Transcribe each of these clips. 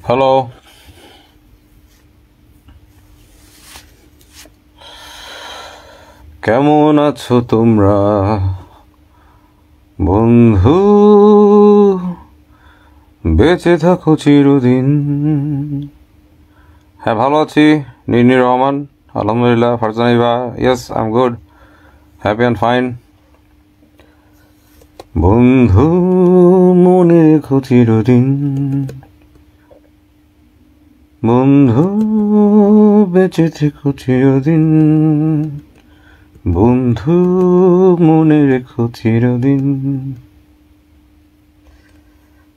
Hello, কেমন আছো তোমরা বন্ধু? বেঁচে থাকো চিরদিন। হ্যাঁ, ভালো আছি। নিনি রহমান, আলহামদুলিল্লাহ। Farzana Eva, yes I am good, happy and fine. বন্ধু মনে রেখো চিরদিন, বন্ধু বেঁচে থেকো চিরদিন, বন্ধু মনে রেখো চিরদিন।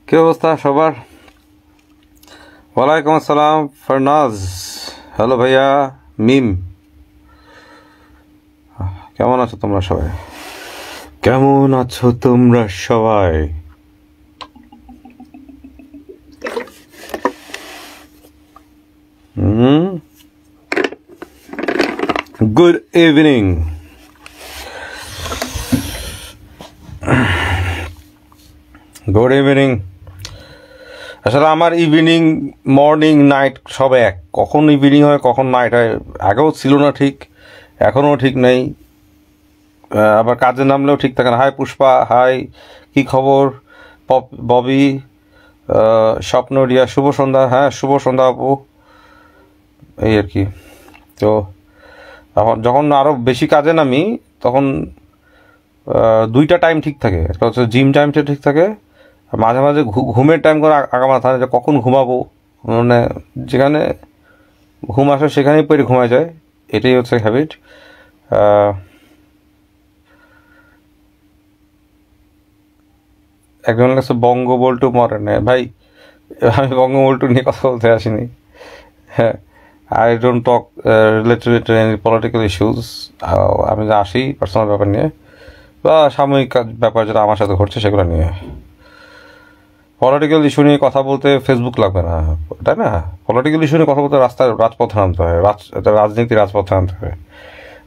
কি অবস্থা সবার? ওয়ালাইকুম আসসালাম ফারনাজ, হ্যালো ভাইয়া মিম, কেমন আছো তোমরা সবাই? কেমন আছো তোমরা সবাই? Good evening. Good evening. আসলে আমার ইভিনিং, মর্নিং, নাইট সব এক। কখন ইভিনিং হয় কখন নাইট হয় আগেও ছিল না ঠিক, এখনও ঠিক নেই, আবার কাজে নামলেও ঠিক থাকে না। হাই পুষ্পা, হাই, কি খবর? ববি, স্বপ্ন রিয়া, শুভ সন্ধ্যা। হ্যাঁ, শুভ সন্ধ্যা আপু। এই আর কি। তো যখন আরও বেশি কাজে নামি তখন দুইটা টাইম ঠিক থাকে। একটা হচ্ছে জিম টাইমটা ঠিক থাকে, মাঝে মাঝে ঘুমের টাইম করে আগামা থাকে যে কখন ঘুমাবো, মানে যেখানে ঘুম আসে সেখানেই পরে ঘুমায় যায়। এটাই হচ্ছে হ্যাবিট। একজনের কাছে বঙ্গবল্টু মরে না ভাই, আমি বঙ্গবল্টু নিয়ে কথা বলতে আসিনি। হ্যাঁ, I don't talk related any political issues. আমি যে আসি পার্সোনাল ব্যাপার নিয়ে বা সাময়িক ব্যাপার যেটা আমার সাথে ঘটছে সেগুলো নিয়ে। পলিটিক্যাল ইস্যু নিয়ে কথা বলতে ফেসবুক লাগবে না, তাই না? পলিটিক্যাল ইস্যু নিয়ে কথা বলতে রাজপথে নামতে হয়, রাজনীতি রাজপথে নামতে হয়।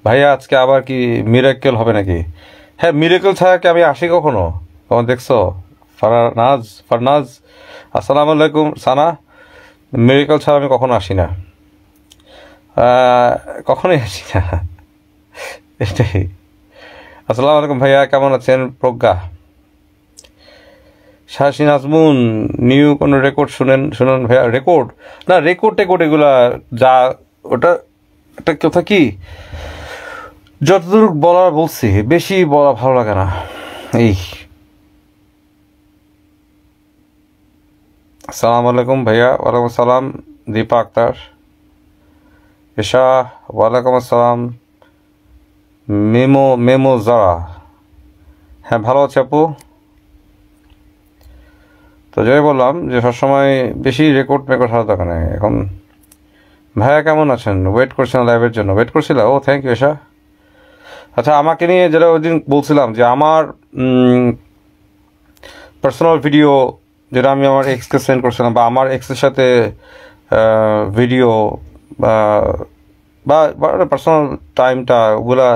ভাইয়া আজকে আবার কি মিরাক্কেল হবে নাকি? হ্যাঁ, মিরাক্কেল ছাড়া কি আমি আসি কখনো? তখন দেখছো ফারনাজ, আসসালামু আলাইকুম সানা। মিরাক্কেল ছাড়া আমি কখনো আসি না, কখনোই আসি না, এটাই। আসসালামু আলাইকুম ভাইয়া, কেমন আছেন? প্রজ্ঞা, শাহসিন আজমুন, নিউ কোনো রেকর্ড শুনেন ভাইয়া? রেকর্ড না, টেকর্ড এগুলা যা, ওটা একটা কথা কি, যতদূর বলার বলছি, বেশি বলা ভালো লাগে না। এই আসসালামু আলাইকুম ভাইয়া। ওয়ালাইকুম আসসালাম দীপা আক্তার, এশা, ওয়ালাইকুম আসসালাম। মেমো জারা, হ্যাঁ ভালো আছে আপু। তো যাই বললাম যে সবসময় বেশি রেকর্ড হারা দরকার নেই এখন। ভাইয়া কেমন আছেন? ওয়েট করছেন লাইভের জন্য? ওয়েট করছিল? ও থ্যাংক ইউ এশা। আচ্ছা, আমাকে নিয়ে যেটা ওই দিন বলছিলাম যে আমার পার্সোনাল ভিডিও যেটা আমি আমার এক্সকে সেন্ড করছিলাম, বা আমার এক্সের সাথে ভিডিও বা পার্সোনাল টাইমটা, ওগুলা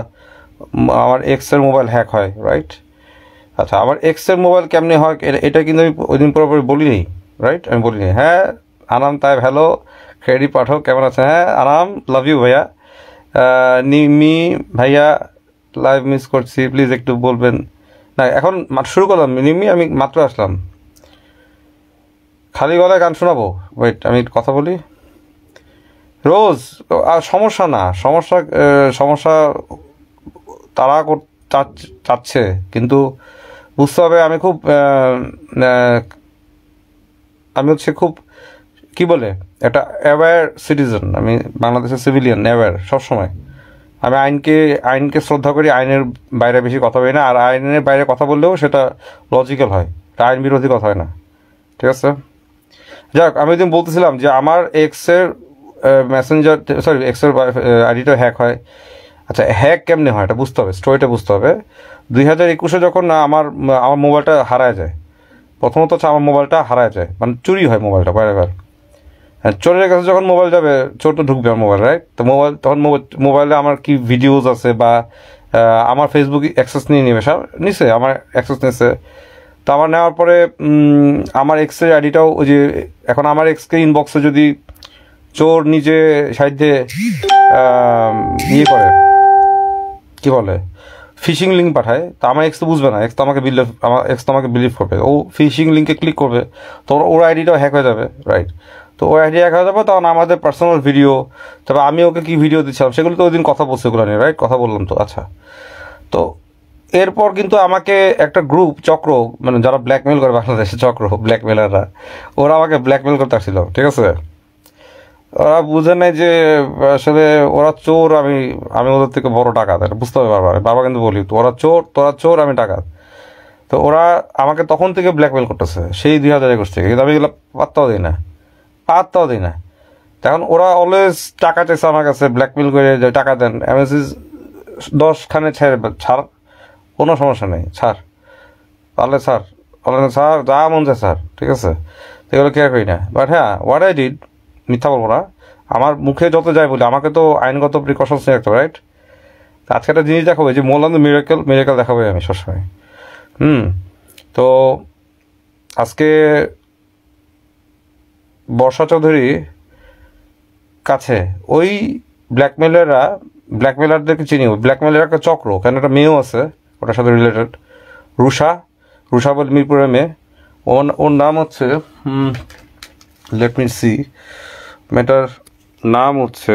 আমার এক্সের মোবাইল হ্যাক হয়, রাইট? আচ্ছা, আমার এক্সের মোবাইল কেমনি হয় এটা কিন্তু আমি ওই দিন পুরোপুরি বলিনি, রাইট? আমি বলিনি। হ্যাঁ আনাম তাই হ্যালো, ক্রেডি পাঠক, কেমন আছে? হ্যাঁ আনাম, লাভ ইউ ভাইয়া। নিমি ভাইয়া, লাইভ মিস করছি, প্লিজ একটু বলবেন না। এখন শুরু করলাম নিমি, আমি মাত্র আসলাম। খালি গলায় গান শোনাবো? ওয়েট, আমি কথা বলি। রোজ, আর সমস্যা না, সমস্যা তারা চাচ্ছে, কিন্তু বুঝতে হবে আমি খুব কি বলে একটা অ্যাওয়্যার সিটিজেন, আমি বাংলাদেশের সিভিলিয়ান অ্যাওয়্যার সবসময়। আমি আইনকে শ্রদ্ধা করি, আইনের বাইরে বেশি কথা বলি না, আর আইনের বাইরে কথা বললেও সেটা লজিক্যাল হয়, এটা আইন বিরোধী কথা হয় না, ঠিক আছে। যাক, আমি একদিন বলতেছিলাম যে আমার এক্সের মেসেঞ্জার সরি এক্সের আইডিটা হ্যাক হয়। আচ্ছা, হ্যাক কেমনে হয় এটা বুঝতে হবে, স্টোরিটা বুঝতে হবে। 2021-এ যখন আমার মোবাইলটা হারায় যায়, প্রথমত হচ্ছে আমার মোবাইলটা হারায় যায়, মানে চুরি হয় মোবাইলটা বারবার। হ্যাঁ, চোরের কাছে যখন মোবাইল যাবে, চোর তো ঢুকবে আমার মোবাইল, রাইট? তো তখন মোবাইলে আমার কি ভিডিওস আছে বা আমার ফেসবুক অ্যাক্সেস নিয়ে নেবে, সব নিছে, আমার অ্যাক্সেস নিছে। তো আমার নেওয়ার পরে আমার এক্সের আইডিটাও ওই যে, এখন আমার এক্সকে ইনবক্সে যদি চোর নিজে সাহায্যে ইয়ে করে, কি বলে, ফিশিং লিঙ্ক পাঠায়, তো আমার এক্স তো বুঝবে না, আমার এক্স তো আমাকে বিলিভ করবে, ও ফিশিং লিঙ্কে ক্লিক করবে, তো ওর আইডিটাও হ্যাক হয়ে যাবে, রাইট? তো ওর আইডি হ্যাক হয়ে যাবে, তখন আমাদের পার্সোনাল ভিডিও, তবে আমি ওকে কি ভিডিও দিচ্ছিলাম সেগুলো তো ওই দিন কথা বলছে, ওগুলো নিয়ে, রাইট? কথা বললাম তো, আচ্ছা। তো এরপর কিন্তু আমাকে একটা গ্রুপ চক্র, মানে যারা ব্ল্যাকমেল করে বাংলাদেশে, চক্র ব্ল্যাকমেলাররা, ওরা আমাকে ব্ল্যাকমেল করতে আসছিল, ঠিক আছে। ওরা বুঝে নেয় যে আসলে ওরা চোর, আমি ওদের থেকে বড় ডাকাত, এটা বুঝতে হবে বারবার বারবার কিন্তু বলি, তো ওরা চোর, তোরা চোর, আমি ডাকাত। তো ওরা আমাকে তখন থেকে ব্ল্যাকমেল করতেছে, সেই 2021 থেকে, কিন্তু আমি এগুলো পাত্তাও দিই না। তখন ওরা অলওয়েজ টাকা চাইছে আমার কাছে, ব্ল্যাকমেল করে যে টাকা দেন, এমএসি 10খানে ছাড়, কোনো সমস্যা নেই, ছাড়, তাহলে স্যার বলেন স্যার যা মন যায় স্যার, ঠিক আছে, এগুলো কেয়ার করি না। বাট হ্যাঁ, হোয়াট আই ডিড, মিথ্যা বলবো না, আমার মুখে যত যায় বলি, আমাকে তো আইনগত প্রিকশনস নিয়ে রাখতে হবে, রাইট? আজকে একটা জিনিস দেখাবো, যে মোলান মিরাকেল দেখাবো আমি সবসময়। তো আজকে বর্ষা চৌধুরী কাছে ওই ব্ল্যাকমেলারদেরকে চিনি, ওই ব্ল্যাকমেলার একটা চক্র, কেন একটা মেয়েও আছে ওটার সাথে রিলেটেড, রুষা বলে মিরপুরের মেয়ে, ওর নাম হচ্ছে লেট মি সি, মেয়েটার নাম হচ্ছে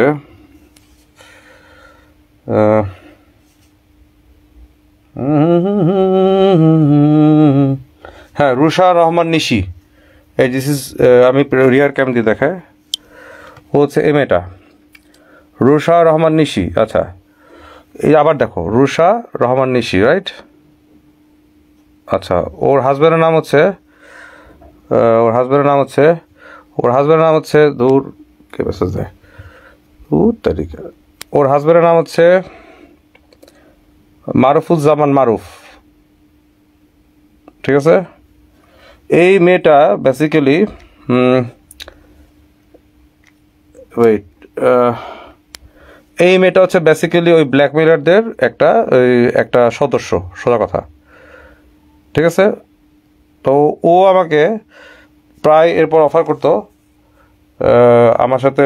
হ্যাঁ, রুষা রহমান নিশি। এই দিস ইজ, আমি রিয়ার ক্যাম দিয়ে দেখায়, ও হচ্ছে এ মেয়েটা রুষা রহমান নিশি। আচ্ছা, এই আবার দেখো, রুষা রহমান নিশি, রাইট? আচ্ছা, ওর হাজব্যান্ডের নাম হচ্ছে দূর কে মেসেজ দেয়, তারিখা, ওর হাজব্যান্ডের নাম হচ্ছে মারুফুজ্জামান মারুফ, ঠিক আছে। এই মেয়েটা বেসিক্যালি এই মেয়েটা হচ্ছে বেসিক্যালি ওই ব্ল্যাকমেলারদের একটা সদস্য, সোজা কথা, ঠিক আছে। তো ও আমাকে প্রায় এরপর অফার করতো, আমার সাথে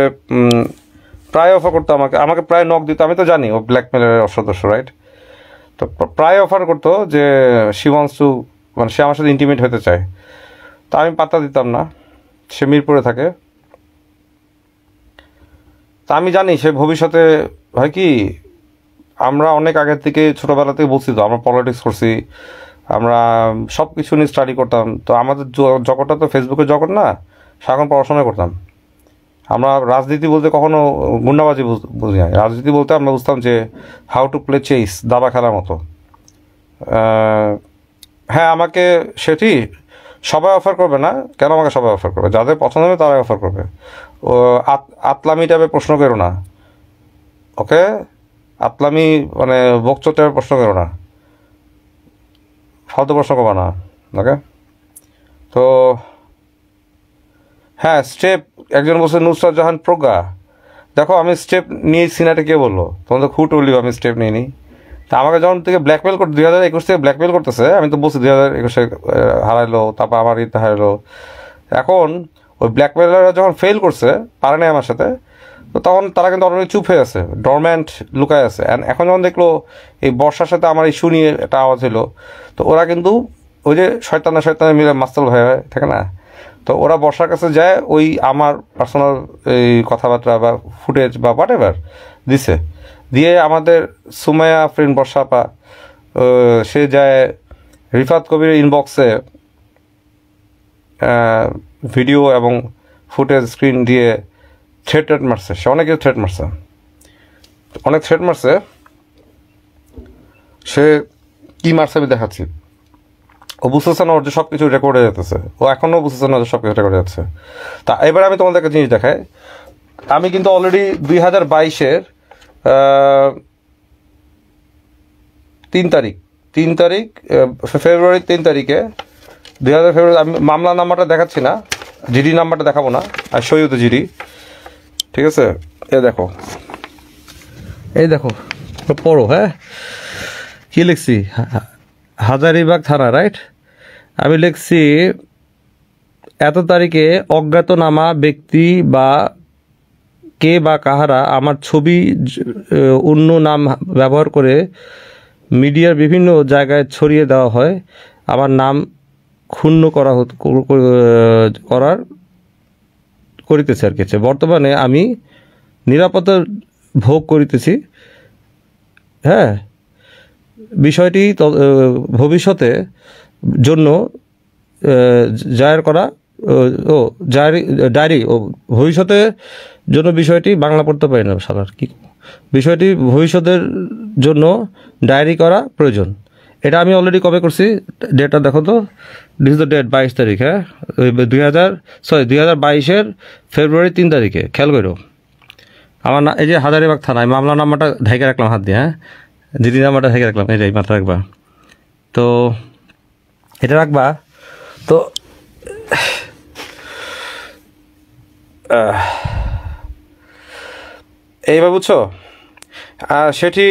প্রায় অফার করতো, আমাকে প্রায় নক দিত, আমি তো জানি ও ব্ল্যাকমেলারের সদস্য, রাইট? তো প্রায় অফার করতো যে শি ওয়ান্টস টু, মানে সে আমার সাথে ইন্টিমেট হতে চায়। তা আমি পাত্তা দিতাম না, সে মিরপুরে থাকে। তা আমি জানি সে ভবিষ্যতে হয় কি, আমরা অনেক আগের থেকে ছোটোবেলা থেকে বলছি, তো আমরা পলিটিক্স করছি, আমরা সব কিছু নিয়ে স্টাডি করতাম, তো আমাদের জগৎটা তো ফেসবুকের জগৎ না, সারাক্ষণ পড়াশোনা করতাম। আমরা রাজনীতি বলতে কখনো গুন্ডাবাজি বুঝি না, রাজনীতি বলতে আমরা বুঝতাম যে হাউ টু প্লে চেস, দাবা খেলার মতো। হ্যাঁ, আমাকে সেটি সবাই অফার করবে না, কেন আমাকে সবাই অফার করবে? যাদের পছন্দ হবে তারাই অফার করবে। ও আতলামি টাইপের প্রশ্ন করো না, ওকে? আতলামি মানে বকচোদ টাইপের প্রশ্ন করো না, ফালতু প্রশ্ন করবা না, ওকে? তো হ্যাঁ, স্টেপ, একজন বলছে নুসরাত জাহান প্রজ্ঞা, দেখো আমি স্টেপ নিয়েছি না, এটা কে বললো? তোমার তো খুট বললি আমি স্টেপ নিইনি। তা আমাকে যখন থেকে ব্ল্যাকমেল 2021 থেকে ব্ল্যাকমেল করতেছে, আমি তো বলছি 2021 হারাইলো, তারপর আমার ঈদ হারাইলো। এখন ওই ব্ল্যাকমেলাররা যখন ফেল করছে, পারে নাই আমার সাথে, তো তখন তারা কিন্তু অলরেডি চুপ হয়ে আছে, ডরম্যান্ট লুকায় আছে। অ্যান্ড এখন যখন দেখলো এই বর্ষার সাথে আমার ইস্যু নিয়ে একটা আওয়াজ হলো, তো ওরা কিন্তু ওই যে শয়তানে মিলে মাস্তাল ভয় থাকে না, তো ওরা বর্ষার কাছে যায়, ওই আমার পার্সোনাল এই কথাবার্তা বা ফুটেজ বা হোয়াট এভার দিছে, দিয়ে আমাদের সুমাইয়া ফ্রেন্ড বর্ষা পা, সে যায় রিফাত কবির ইনবক্সে ভিডিও এবং ফুটেজ স্ক্রিন দিয়ে থ্রেট মারছে, সে অনেকে থ্রেট মারছে, অনেক থ্রেট মারছে। সে কী মারছে আমি দেখাচ্ছি। ও বুঝতেছে না ওর যে সব কিছু রেকর্ডে যেতেছে, ও এখনও বুঝতেছে না যে সব কিছু রেকর্ডে যাচ্ছে। তা এবার আমি তোমাদেরকে জিনিস দেখাই। আমি কিন্তু অলরেডি 2022-এর 3 তারিখ ফেব্রুয়ারির 3 তারিখে 2000 ফেব্রুয়ারি, আমি মামলা নাম্বারটা দেখাচ্ছি না, জিডি নাম্বারটা দেখাবো না, আর সৈয়দ জিডি, ঠিক আছে? এই দেখো পড়ো, হ্যাঁ কী লিখছি, হাজারীবাগ থানা, রাইট? আমি লিখছি এত তারিখে অজ্ঞাতনামা ব্যক্তি বা কে বা কাহারা আমার ছবি অন্য নাম ব্যবহার করে মিডিয়ার বিভিন্ন জায়গায় ছড়িয়ে দেওয়া হয়, আমার নাম ক্ষুণ্ণ করিতেছে আর কিছু। বর্তমানে আমি নিরাপত্তা ভোগ করিতেছি, হ্যাঁ। বিষয়টি ভবিষ্যতে জন্য জায়ের করা ডায়েরি ও ভবিষ্যতের জন্য বিষয়টি বাংলা পড়তে পারি না সালার কি, বিষয়টি ভবিষ্যতের জন্য ডায়েরি করা প্রয়োজন। এটা আমি অলরেডি কবে করছি, ডেটটা দেখো তো, দিস ইজ দ্য ডেট, 22 তারিখ, হ্যাঁ 2022-এর ফেব্রুয়ারি 3 তারিখে। খেয়াল করো আমার এই যে হাজারীবাগ থানায় মামলা নাম্বারটা ঢেকে রাখলাম হাত দিয়ে, হ্যাঁ জিডি নাম্বারটা ঢেকে রাখলাম, এটাই মাথা রাখবা। তো এটা রাখবা। তো এইবার বুঝছো, সেটি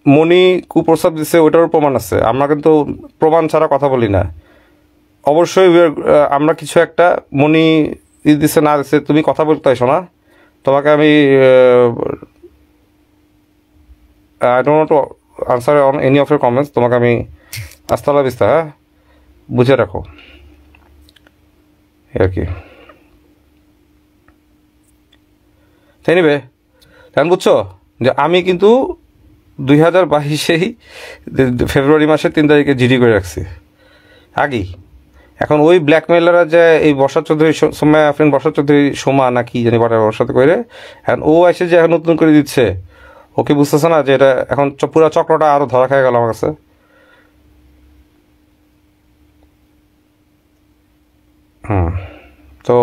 মণি কুপ্রস্তাব দিচ্ছে, ওইটারও প্রমাণ আছে। আমরা কিন্তু প্রমাণ ছাড়া কথা বলি না। অবশ্যই আমরা কিছু একটা মণি দিচ্ছে না দিচ্ছে, তুমি কথা বলতে আসো না, তোমাকে আমি I don't want to answer on any of your comments. তোমাকে আমি আস্তালা বিস্তা, হ্যাঁ বুঝে রাখো আর কি। তাই নিবে এখন বুঝছো যে আমি কিন্তু 2022-এই ফেব্রুয়ারি মাসের 3 তারিখে জিডি করে রাখছি আগেই। এখন ওই ব্ল্যাকমেলাররা যে এই বর্ষা চৌধুরী, সোমায়া আফরিন বর্ষা চৌধুরী, সোমা না কি জানি বটে, ওর সাথে করে এখন ও এসে যে এখন নতুন করে দিচ্ছে, ওকে বুঝতেছে না যে এটা এখন পুরো চক্রটা আরও ধরা খেয়ে গেল আমার কাছে। তো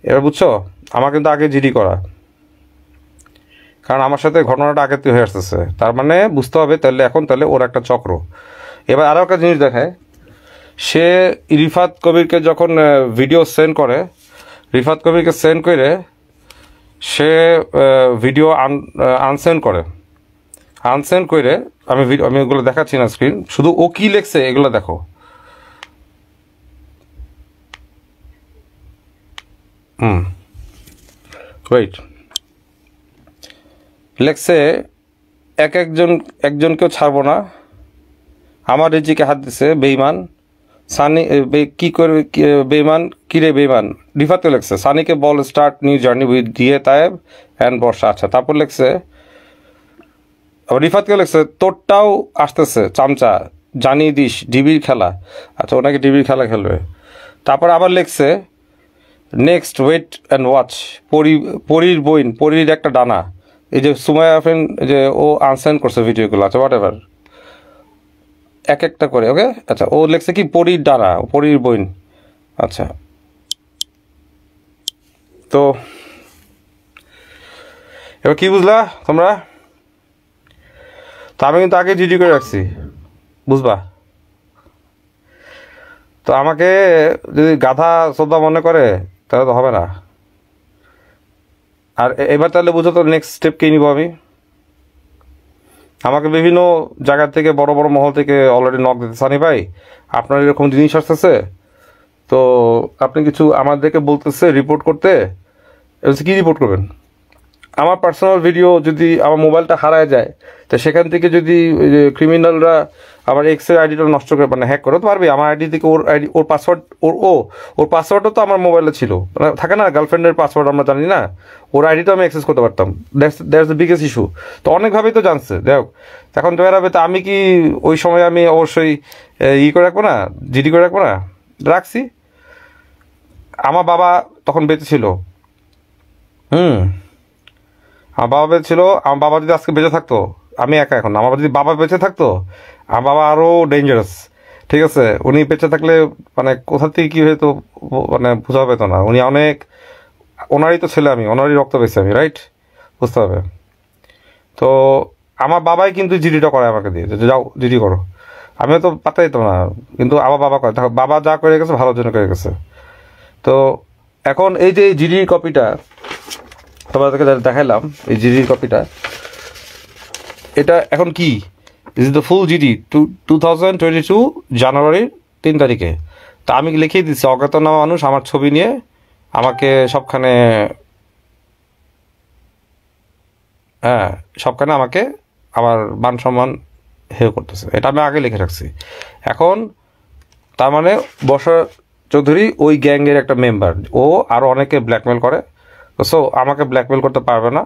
এবার বুঝছো, আমার কিন্তু আগে জিডি করা, কারণ আমার সাথে ঘটনাটা আগে হয়ে আসতেছে, তার মানে বুঝতে হবে তাহলে ওর একটা চক্র। এবার আরও একটা জিনিস দেখায়, সে রিফাত কবিরকে যখন ভিডিও সেন্ড করে, রিফাত কবিরকে সেন্ড করে সে ভিডিও আনসেন্ড করে, আমি ওগুলো দেখাচ্ছি না স্ক্রিন, শুধু ও কি লেখছে এগুলো দেখো। ওয়েট, লেখছে একজনকেও ছাড়বো না, আমার রিজিকে হাত দিছে বেঈমান, সানি কি করে বেঈমান, কিরে বেঈমান। রিফাতকে লেখছে সানিকে বল স্টার্ট নিউ জার্নি উইথ দিয়ে তায়েব অ্যান্ড বর্ষা। আচ্ছা, তারপর লেখছে আবার রিফাতকে লেখছে তোরটাও আসতেছে চামচা, জানিয়ে দিস ডিবির খেলা। আচ্ছা, ওনাকে ডিবির খেলা খেলবে। তারপর আবার লেখছে নেক্সট ওয়েট অ্যান্ড ওয়াচ, পরীর বইন, পরীর একটা ডানা। এই যে সুমায়া আফরিন যে ও আনসেন্ড করছে ভিডিওগুলো, আচ্ছা হোয়াট এভার, এক একটা করে, ওকে। আচ্ছা, ও লেখছে কি পরীর ডানা, পরীর বইন। আচ্ছা, তো এবার কি বুঝলা তোমরা? তো আমি কিন্তু আগে জিডি করে রাখছি, বুঝবা? তো আমাকে যদি গাধা শ্রদ্ধা মনে করে তাহলে তো হবে না। আর এবার তাহলে বুঝো তো নেক্সট স্টেপ কী নিব আমি। আমাকে বিভিন্ন জায়গা থেকে বড় বড় মহল থেকে অলরেডি নক দিতে, সানি ভাই আপনার এরকম জিনিস আসতেছে, তো আপনি কিছু আমাদেরকে বলতেছে রিপোর্ট করতে। কী রিপোর্ট করবেন? আমার পার্সোনাল ভিডিও যদি আমার মোবাইলটা হারায় যায়, তো সেখান থেকে যদি ক্রিমিনালরা আমার এক্সের আইডিটা নষ্ট করে, মানে হ্যাক করতে পারবে আমার আইডি থেকে, ওর আইডি, ওর পাসওয়ার্ড, ওর পাসওয়ার্ডও তো আমার মোবাইলে ছিল, মানে থাকে না গার্লফ্রেন্ডের পাসওয়ার্ড আমরা জানি না, ওর আইডিটা আমি অ্যাক্সেস করতে পারতাম। That's the biggest issue. তো অনেকভাবেই তো জানছে, দেখ এখন তো এরাবে। তো আমি কি ওই সময় আমি অবশ্যই করে রাখবো না, জিডি করে রাখবো না? রাখছি। আমার বাবা তখন বেঁচে ছিল। আমার বাবা বেঁচে ছিল। আমার বাবা যদি আজকে বেঁচে থাকতো, আমি একা এখন, আমার যদি বাবা বেঁচে থাকতো, আমার বাবা আরও ডেঞ্জারাস। ঠিক আছে, উনি বেঁচে থাকলে মানে কোথা থেকে কী হয়তো মানে বোঝা পেতো না। উনি অনেক, ওনারই তো ছেলে আমি, ওনারই রক্ত পেয়েছি আমি, রাইট? বুঝতে হবে। তো আমার বাবাই কিন্তু জিডিটা করে আমাকে দিয়ে, যে যাও জিডি করো। আমিও তো পাত্তা দিতাম না, কিন্তু আমার বাবা করে। দেখো, বাবা যা করে গেছে ভালোর জন্য করে গেছে। তো এখন এই যে জিডির কপিটা তোমাদেরকে দেখাইলাম, এই জিডির কপিটা, এটা এখন কি, this is the full GD 2022 জানুয়ারির 3 তারিখে। তা আমি লিখিয়ে দিচ্ছি, অজ্ঞাতনামা মানুষ আমার ছবি নিয়ে আমাকে সবখানে, হ্যাঁ সবখানে আমাকে আমার মান সম্মান হেয় করতেছে। এটা আমি আগে লিখে রাখছি। এখন তার মানে বর্ষা চৌধুরী ওই গ্যাংয়ের একটা মেম্বার, ও আরও অনেকে ব্ল্যাকমেল করে। সো আমাকে ব্ল্যাকমেল করতে পারবে না,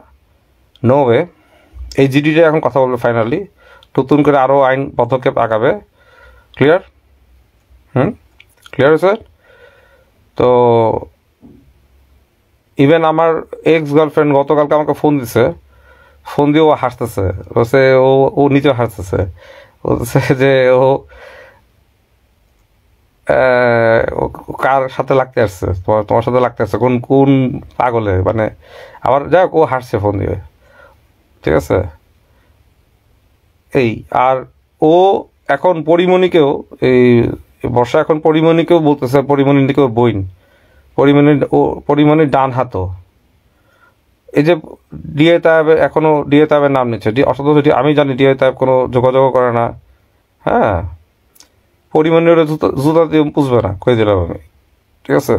নো ওয়ে। এই জিডিটা এখন কথা বলবে ফাইনালি, নতুন করে আরও আইন পদক্ষেপ আগাবে। ক্লিয়ার? ক্লিয়ার হয়েছে? তো ইভেন আমার এক্স গার্লফ্রেন্ড গতকালকে আমাকে ফোন দিছে, ফোন দিয়ে ও হাসতেছে, বলছে ও নিজেও হাসতেছে, বলছে যে ও কার সাথে লাগতে আসছে, তোমার সাথে লাগতে আসছে, কোন কোন পাগলে, মানে আবার যাই হোক, ও হাসছে ফোন দিয়ে। ঠিক আছে, এই আর ও এখন পরিমণিকেও, এই বর্ষা এখন পরিমণিকেও বলতেছে, পরিমণিকেও বইন, পরিমণির ডান হাতও। এই যে ডিএ তায়েব এখনও ডিএ তায়েবের নাম নিচ্ছে, অথচ আমি জানি ডিএ তায়েব কোনো যোগাযোগ করে না। হ্যাঁ, পরিমাণের জুতা দিয়ে বুঝবে না, কয়ে দিলাম আমি। ঠিক আছে,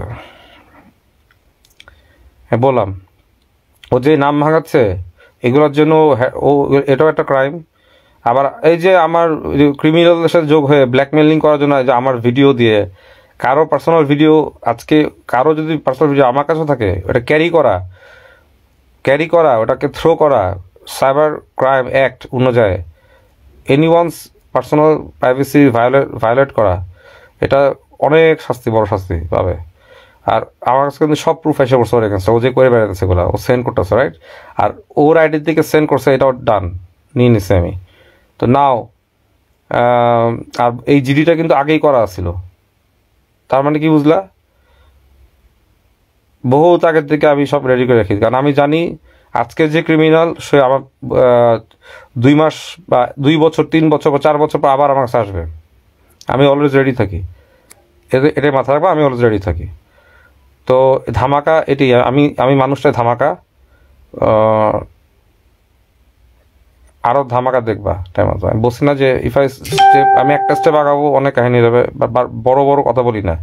হ্যাঁ বললাম, ও যে নাম ভাঙাচ্ছে এগুলোর জন্য ও, এটাও একটা ক্রাইম। আবার এই যে আমার ক্রিমিনালদের সাথে যোগ হয়ে ব্ল্যাকমেলিং করার জন্য, যে আমার ভিডিও দিয়ে কারো পার্সোনাল ভিডিও, আজকে কারো যদি পার্সোনাল ভিডিও আমার কাছে থাকে, ওটা ক্যারি করা, ওটাকে থ্রো করা, সাইবার ক্রাইম অ্যাক্ট অনুযায়ী এনিওয়ানস পার্সোনাল প্রাইভেসি ভায়োলেট করা, এটা অনেক শাস্তি, বড় শাস্তি পাবে। আর আমার কাছে কিন্তু সব প্রুফ এসে পড়ছে ওর এগেন্সে, ও যে করে বেড়াতেছে এগুলো, ও সেন্ড করতেছে, রাইট? আর ওর আইডির দিকে সেন্ড করছে, এটাও ডান, নিয়ে নিছে আমি। তো নাও আর এই জিডিটা কিন্তু আগেই করা ছিল, তার মানে কি বুঝলা? বহুত আগের থেকে আমি সব রেডি করে রাখি, কারণ আমি জানি আজকে যে ক্রিমিনাল সে আমার 2 মাস বা 2 বছর 3 বছর বা 4 বছর পর আবার আমার কাছে আসবে। আমি অলওয়েজ রেডি থাকি, এটাই মাথা রাখবো, আমি অলওয়েজ রেডি থাকি। তো ধামাকা এটি, আমি মানুষটাই ধামাকা, আরও ধামাকা দেখবা টাইম আছে। আমি বলছি না যে আমি একটা স্টেপ আগাবো অনেক কাহিনী যাবে, বড় বড় কথা বলি না,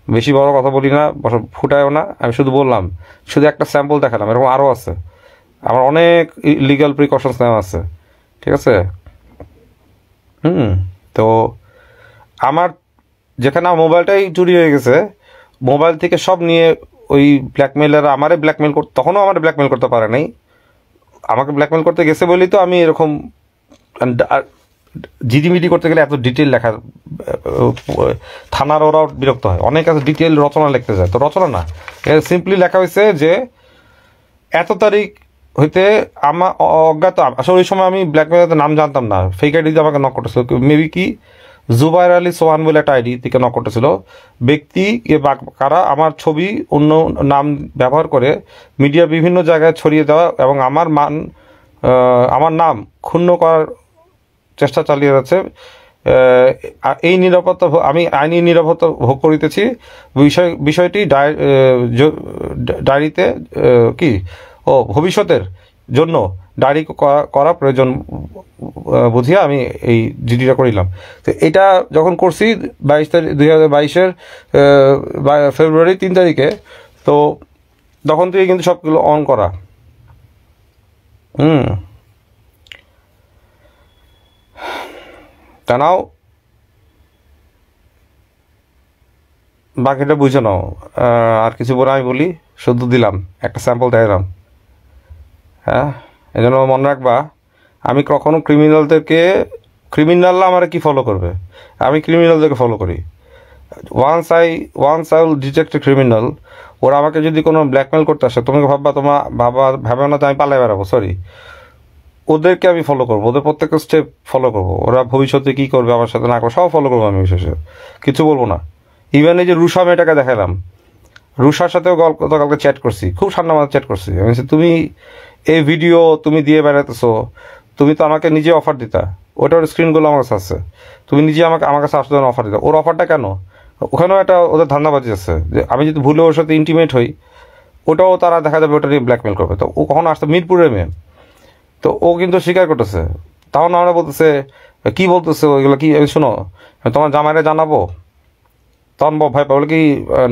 বেশি বড় কথা বলি না, ফুটায়ও না। আমি শুধু বললাম, শুধু একটা স্যাম্পল দেখালাম, এরকম আরও আছে, আমার অনেক লিগাল প্রিকশনস নেওয়া আছে। ঠিক আছে, তো আমার যেখানে আমার মোবাইলটাই চুরি হয়ে গেছে, মোবাইল থেকে সব নিয়ে ওই ব্ল্যাকমেলাররা আমারে ব্ল্যাকমেল তখনও আমার ব্ল্যাকমেল করতে পারে নাই, আমাকে ব্ল্যাকমেল করতে গেছে বলেই তো আমি এরকম জিডিমিডি করতে গেলে এত ডিটেল লেখা, থানার ওরাও বিরক্ত হয়, অনেক আছে ডিটেল রচনা লিখতে যায়, তো রচনা না, সিম্পলি লেখা হয়েছে যে এত তারিখ হইতে আমার অজ্ঞাত, আসলে ওই সময় আমি ব্ল্যাকমেলারদের নাম জানতাম না, ফেক আইডি দিয়ে আমাকে নক করতেছিল, মেবি কি জুবাইর আলী সোহান বলে একটা আইডি থেকে নক করতেছিল। ব্যক্তি কারা আমার ছবি অন্য নাম ব্যবহার করে মিডিয়া বিভিন্ন জায়গায় ছড়িয়ে দেওয়া এবং আমার নাম ক্ষুণ্ণ করার চেষ্টা চালিয়ে যাচ্ছে। এই নিরাপত্তা আমি আইনি নিরাপত্তা ভোগ করিতেছি, বিষয়টি ডায়েরিতে কি ভবিষ্যতের জন্য ডায়েরি করা প্রয়োজন বুঝিয়া আমি এই জিডিটা করিলাম। তো এটা যখন করছি 22 তারিখ 2022-এর ফেব্রুয়ারি 3 তারিখে, তো তখন থেকে কিন্তু সবগুলো অন করা। তা নাও, বাকিটা বুঝে নাও, আর কিছু বলে আমি বলি, শুধু দিলাম একটা স্যাম্পল দেখালাম। হ্যাঁ, এই জন্য মনে রাখবা, আমি কখনো ক্রিমিনালরা আমার কি ফলো করবে, আমি ক্রিমিনালদেরকে ফলো করি। Once I will detect a criminal, ওরা আমাকে যদি কোনো ব্ল্যাকমেল করতে আসে, তোমাকে ভাবে না তো আমি পালাই বেড়াবো, সরি, ওদেরকে আমি ফলো করবো, ওদের প্রত্যেকটা স্টেপ ফলো করবো, ওরা ভবিষ্যতে কী করবে আমার সাথে না করবে সব ফলো করবো আমি, বিশেষে কিছু বলবো না। ইভেন এই যে রুষা মেয়েটাকে দেখালাম, রুষার সাথেও গতকালকে চ্যাট করছি, খুব ঠান্ডা মাথা চ্যাট করছি। আমি বলছি তুমি এই ভিডিও তুমি দিয়ে বেড়াতেছো, তুমি তো আমাকে নিজে অফার দিতা, ওটার স্ক্রিনগুলো আমার কাছে আছে, তুমি নিজে আমার কাছে আসতে অফার দিতা, ওর অফারটা কেন? ওখানেও একটা ওদের ধান্দাবাজি আছে যে আমি যদি ভুলে ওর সাথে ইন্টিমেট হই, ওটাও তারা দেখা যাবে ওটা নিয়ে ব্ল্যাকমেল করবে। তো ও কখনো আসতো মিরপুরের মেয়ে, তো ও কিন্তু স্বীকার করতেছে। তখন আমরা বলতেছে কী বলতেছে ওইগুলো কি, শোনো তোমার জামাইরে জানাবো, তখন ভাই বলে কি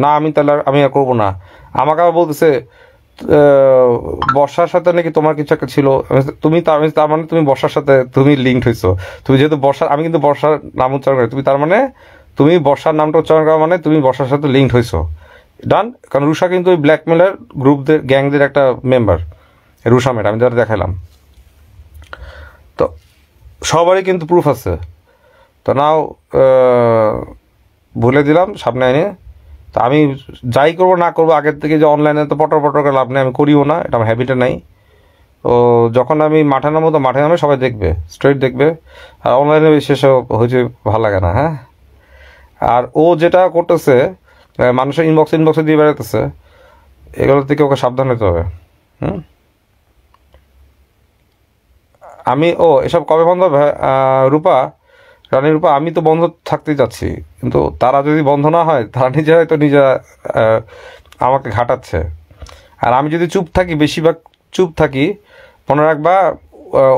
না আমি তাহলে আমি আর করবো না। আমাকে আবার বলতেছে বর্ষার সাথে নাকি তোমার কিছু একটা ছিল, তুমি তার মানে তুমি বর্ষার সাথে তুমি লিঙ্কড হয়েছো, তুমি যেহেতু বর্ষার, আমি কিন্তু বর্ষার নাম উচ্চারণ করি, তুমি তার মানে তুমি বর্ষার নামটা উচ্চারণ করা মানে তুমি বর্ষার সাথে লিঙ্কড হয়েছো, ডান। কারণ রুষা কিন্তু ওই ব্ল্যাকমেলার গ্রুপদের গ্যাংদের একটা মেম্বার, রুষা মেয়েটা আমি যারা দেখালাম, তো সবারই কিন্তু প্রুফ আছে। তো নাও বলে দিলাম সামনে এনে, তা আমি যাই করবো না করবো আগের থেকে যে অনলাইনে তো পটর করে লাভ নেই, আমি করিও না, এটা আমার হ্যাবিটে নাই। তো যখন আমি মাঠে নামবো তো মাঠে নামে সবাই দেখবে, স্ট্রেট দেখবে, আর অনলাইনে সেসব হয়েছে ভালো লাগে না। হ্যাঁ, আর ও যেটা করতেছে মানুষের ইনবক্সে দিয়ে বেড়াতেছে, এগুলোর থেকে ওকে সাবধান হতে হবে। আমি এসব কবে বন্ধ হবে রূপা, রানী রূপা? আমি তো বন্ধ থাকতেই যাচ্ছি, কিন্তু তারা যদি বন্ধ না হয় তারা নিজেরা আমাকে ঘাটাচ্ছে। আর আমি যদি চুপ থাকি, বেশিরভাগ চুপ থাকি, মনে রাখবা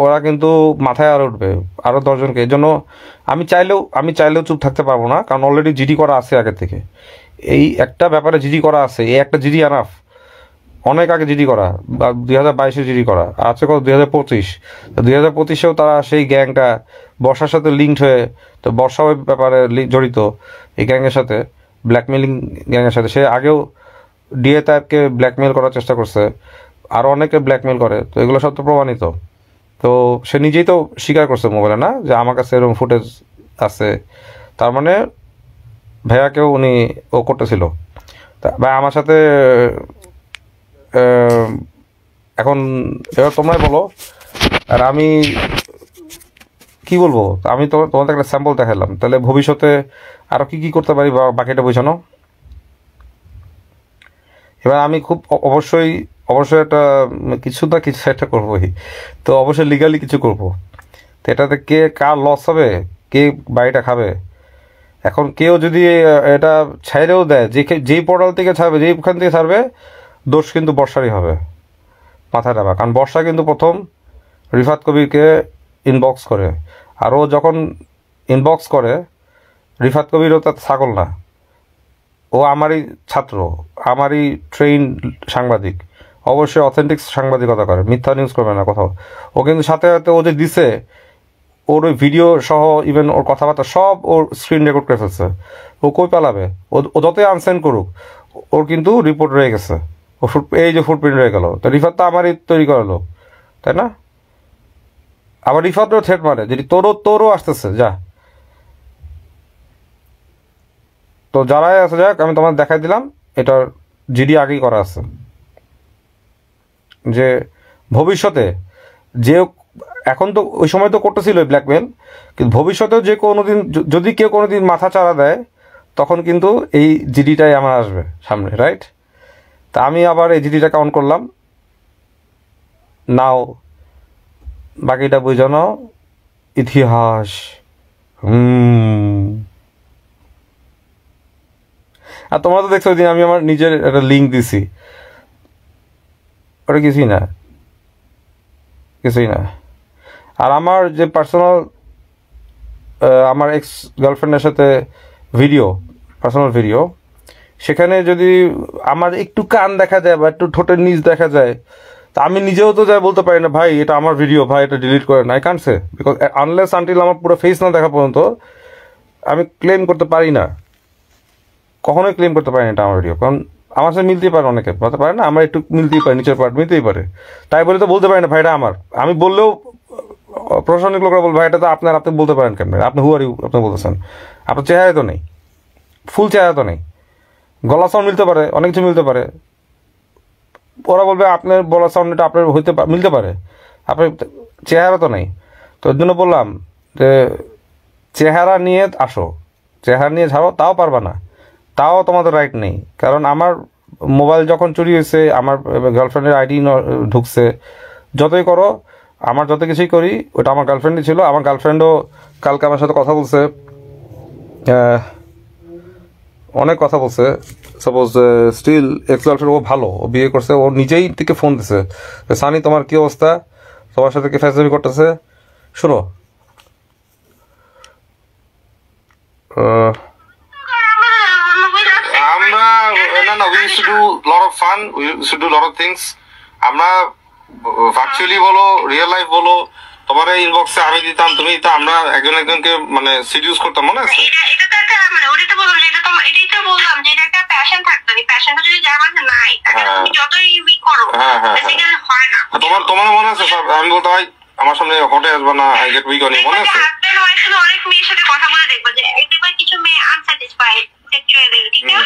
ওরা কিন্তু মাথায় আর উঠবে আরও 10 জনকে। এই জন্য আমি চাইলেও চুপ থাকতে পারবো না, কারণ অলরেডি জিডি করা আছে আগে থেকে, এই একটা ব্যাপারে জিডি করা আছে, এই একটা জিডি আনাফ, অনেক আগে জিডি করা, 2022-এ জিডি করা আছে, কত 2025, তো 2025-এও তারা সেই গ্যাংটা বর্ষার সাথে লিঙ্কড হয়ে, তো বর্ষা ওই ব্যাপারে জড়িত এই গ্যাংয়ের সাথে, ব্ল্যাকমেলিং গ্যাংয়ের সাথে। সে আগেও ডিএ তাইবকে ব্ল্যাকমেল করার চেষ্টা করছে, আরও অনেকে ব্ল্যাকমেল করে, তো এগুলো সব তো প্রমাণিত। তো সে নিজেই তো স্বীকার করছে মোবাইলে, না যে আমার কাছে এরকম ফুটেজ আছে, তার মানে ভাইয়াকেও ও করতেছিল। তা ভাই আমার সাথে এখন এবার তোমরাই বলো, আর আমি কি বলবো? আমি তোমাদের একটা স্যাম্পল দেখালাম, তাহলে ভবিষ্যতে আরও কি করতে পারি বাকিটা বোঝানো। এবার আমি খুব অবশ্যই একটা কিছু একটা করবোই, তো অবশ্যই লিগালি কিছু করবো। তো এটাতে কার লস হবে, কে বাড়িটা খাবে? এখন কেউ যদি এটা ছাইড়েও দেয়, যেই পোর্টাল থেকে ছাড়বে, যেইখান থেকে ছাড়বে, দোষ কিন্তু বর্ষারই হবে, মাথায় রাখা। কারণ বর্ষা কিন্তু প্রথম রিফাত কবিরকে ইনবক্স করে, আর ও যখন ইনবক্স করে, রিফাত কবিরও তার ছাগল না, ও আমারই ছাত্র, আমারই ট্রেইন সাংবাদিক, অবশ্যই অথেন্টিক সাংবাদিকতা করে, মিথ্যা নিউজ করবে না কোথাও। ও কিন্তু সাথে সাথে ও যে দিছে, ওর ওই ভিডিও সহ ইভেন ওর কথাবার্তা সব ওর স্ক্রিন রেকর্ড করে ফেলছে। ও কই পালাবে? ও যতই আনসেন্ড করুক, ওর কিন্তু রিপোর্ট রয়ে গেছে, এই যে ফুটপ্রিন্ট রয়ে গেল। তো রিফাত তো আমারই তৈরি করালো, তাই না? আবার রিফাতও থ্রেট মারে যদি তোরও আসতেছে যা। তো যারাই আছে যাক, আমি তোমার দেখাই দিলাম, এটার জিডি আগেই করা আছে, যে ভবিষ্যতে যে, এখন তো ওই সময় তো করতেছিল ব্ল্যাকমেল, কিন্তু ভবিষ্যতেও যে কোনোদিন যদি কেউ কোনোদিন মাথা চাড়া দেয়, তখন কিন্তু এই জিডিটাই আমার আসবে সামনে, রাইট? তা আমি আবার এই জিডিটা কাউন্ট করলাম, নাও বাকিটা বুঝানো ইতিহাস। আর তোমরা তো দেখছো ওই দিন আমি আমার নিজের একটা লিঙ্ক দিছি, ওটা কিছুই না। আর আমার যে পার্সোনাল, আমার এক্স গার্লফ্রেন্ডের সাথে পার্সোনাল ভিডিও, সেখানে যদি আমার একটু কান দেখা যায় বা একটু ঠোঁটের নিচ দেখা যায়, তা আমি নিজেও তো যাই বলতে পারি না ভাই এটা আমার ভিডিও, ভাই এটা ডিলিট করে না। I can't say, because unless until আমার পুরো ফেস না দেখা পর্যন্ত আমি ক্লেম করতে পারি না, কখনোই ক্লেম করতে পারি না এটা আমার ভিডিও। কারণ আমার সাথে মিলতেই পারে, অনেকে বলতে পারে না, আমার একটু মিলতেই পারে, নিচের পার্ট মিলতেই পারে, তাই বলে তো বলতে পারি না ভাই এটা আমার। আমি বললেও প্রশাসনিক লোকরা বলবে ভাই এটা তো আপনি বলতে পারেন কেন, আপনি হু আর ইউ, আপনি বলতেছেন, আপনার চেহারায় তো নেই। ফুল চেহারা তো নেই, গলা সাউন্ড মিলতে পারে, অনেক কিছু মিলতে পারে। ওরা বলবে আপনার গলা সাউন্ডটা আপনার মিলতে পারে, আপনার চেহারা তো নেই। তো ওর জন্য বললাম যে চেহারা নিয়ে আসো, চেহারা নিয়ে যাও, তাও পারবা না, তাও তোমাদের রাইট নেই। কারণ আমার মোবাইল যখন চুরি হয়েছে, আমার গার্লফ্রেন্ডের আইডি ঢুকছে, যতই করো, আমার যত কিছুই করি ওটা আমার গার্লফ্রেন্ডই ছিল। আমার গার্লফ্রেন্ডও কালকে আমার সাথে কথা বলছে, অনেক কথা বলছে। সাপোজ স্টিল এক্স গার্লফ্রেন্ড, ও ভালো, ও বিয়ে করছে, ও নিজেই থেকে ফোন দিছে, সানি তোমার কী অবস্থা, তোমার সাথে কি ফ্যাসলামি করতেছে, শোনো। আমরা না we used to do lot of fun, we used to do lot of things. আমরা ভার্চুয়ালি বলো, রিয়েল লাইফ বলো, তোমার ইনবক্সে আমি দিতাম, তুমি দিতাম, আমরা একজন একজনকে মানে সিডিউস করতাম, মনে আছে? এটা তো একটা মানে ওটাই তো বললাম যে এটাই তো বললাম যে এটা একটা প্যাশন থাকতো, এই প্যাশনটা যদি যার মাঝে নাই, তুমি যতই উইক করো বেসিক্যালি হয় না। তোমার মনে আছে স্যার, আমি বলতে হয় আমার সামনে হটে আসবে না, আই গেট উইক অনেক, মনে আছে? হাজবেন্ড ওয়াইফ শুধু অনেক মেয়ের সাথে কথা বলে দেখবো যে দেখবা কিছু মেয়ে আনস্যাটিসফাইড সেক্সুয়ালি, ঠিক না?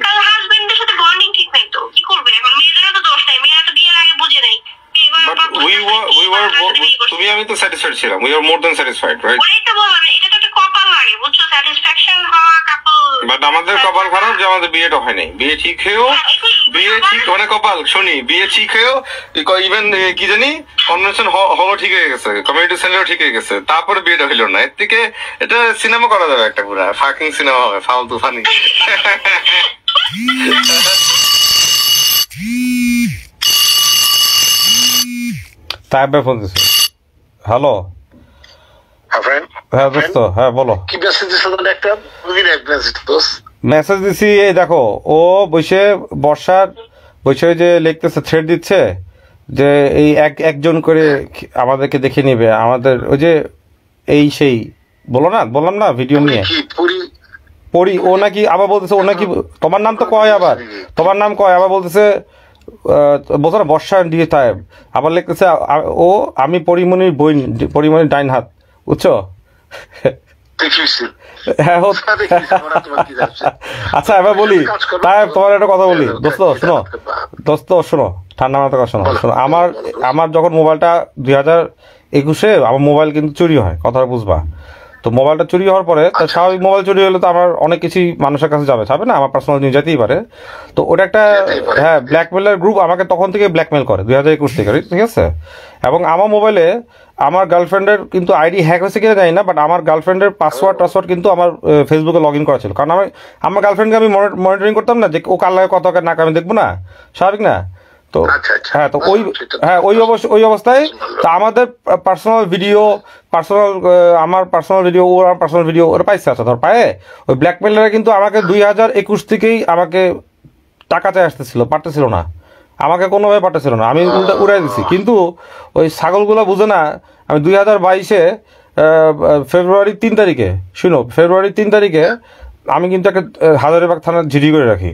কারণ হাজবেন্ডের সাথে বন্ডিং ঠিক নাই, তো কি করবে এখন? মেয়েদেরও তো দোষ নাই, মেয়েরা তো বিয়ের আগে বুঝে নাই। তুমি আমি তো স্যাটিসফাইড ছিলাম, we are more than satisfied, right? ওইটাই তো বললাম, এটা তো একটা কপাল লাগে, বুঝছো? স্যাটিসফ্যাকশন হওয়া কাপল, বাট আমাদের কপাল খারাপ যে আমাদের বিয়েটা হয় নাই। বিয়ে ঠিক হয়েও, বিয়ে ঠিক মানে কপাল, শুনি বিয়ে ঠিক হয়েও ইভেন কি জানি কনভেনশন হলও ঠিক হয়ে গেছে, কমিউনিটি সেন্টারও ঠিক হয়ে গেছে, তারপরে বিয়েটা হইল না। এর থেকে এটা সিনেমা করা যাবে, একটা পুরা ফাকিং সিনেমা হবে, ফালতু ফানি। তাইবে ফোন দিছে। হ্যালো হ্যাঁ দোস্ত, হ্যাঁ বলো। কি মেসেজ দিছিল? একটা মেসেজ দিছি, এই দেখো ও বসে বর্ষার বসে যে লিখতেছে, থ্রেড দিচ্ছে যে এই একজন করে আমাদেরকে দেখে নিবে, আমাদের ওই যে এই সেই বলো না, বললাম না ভিডিও নিয়ে পড়ি, ও নাকি আবার বলতেছে, ও নাকি তোমার নাম তো কয়, আবার তোমার নাম কয়, আবার বলতেছে বলতো না বর্ষা দিয়ে তাই, আবার লিখতেছে ও আমি পরিমণির বই, পরিমণির ডাইন হাত, বুঝছো? আচ্ছা এবার বলি, তাই তোমার একটা কথা বলি দোস্ত, শোনো ঠান্ডা মাথা কথা শোনো। আমার যখন মোবাইলটা 2021-এ আমার মোবাইল কিন্তু চুরি হয়, কথাটা বুঝবা। তো মোবাইলটা চুরি হওয়ার পরে, তার স্বাভাবিক মোবাইল চুরি হলে তো আমার অনেক কিছুই মানুষের কাছে যাবে না, আমার পার্সোনাল নিয়ে যেতেই পারে। তো ওটা একটা হ্যাঁ ব্ল্যাকমেলের গ্রুপ আমাকে তখন থেকে ব্ল্যাকমেল করে 2021 থেকে, ঠিক আছে? এবং আমার মোবাইলে আমার গার্লফ্রেন্ডের কিন্তু আইডি হ্যাক হয়েছে কিনা জানি না, বাট আমার গার্লফ্রেন্ডের পাসওয়ার্ড কিন্তু আমার ফেসবুকে লগ ইন করা ছিল। কারণ আমার গার্লফ্রেন্ডকে আমি মনিটরিং করতাম না, যে ও কার লাগে কত না আমি দেখবো না, স্বাভাবিক না? তো হ্যাঁ, তো ওই অবস্থায় তো আমাদের পার্সোনাল ভিডিও, আমার পার্সোনাল ভিডিও, ওর আমার পার্সোনাল ভিডিও ওরা পাইছে। আচ্ছা ধর পায়ে ওই ব্ল্যাকমেলাররা কিন্তু আমাকে 2021 থেকেই আমাকে টাকা চাই আসতেছিল, পারতেছিল না, আমাকে কোনোভাবে পাঠাচ্ছিল না, আমি উড়াই দিছি। কিন্তু ওই ছাগলগুলো বুঝে না, আমি 2022-এ ফেব্রুয়ারি 3 তারিখে আমি কিন্তু একটা হাজারীবাগ থানার জিডি করে রাখি,